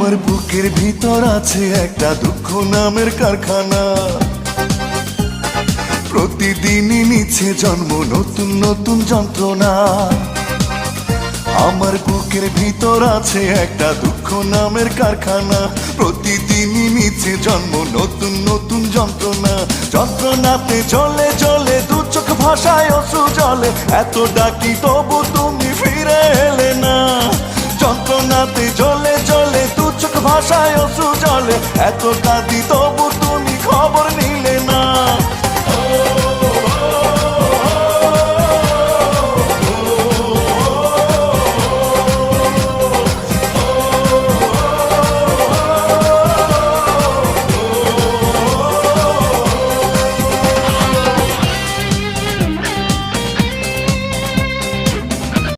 আমার বুকের ভিতর আছে একটা দুঃখ নামের কারখানা, প্রতিদিনই নিচ্ছে জন্ম নতুন নতুন যন্ত্রণা। আমার বুকের ভিতর আছে একটা দুঃখ নামের কারখানা, প্রতিদিনই নিচ্ছে জন্ম নতুন নতুন যন্ত্রণা। যন্ত্রণাতে জ্বলে জ্বলে দু চোখ ভাষায় অশ্রু জলে, এত ডাকি তবু তুমি ফিরে এলে না। যন্ত্রণাতে জ্বলে জ্বলে দু চোখ ভাষায় অশ্রু জলে, এত কাঁদি তবু তুমি খবর নিলে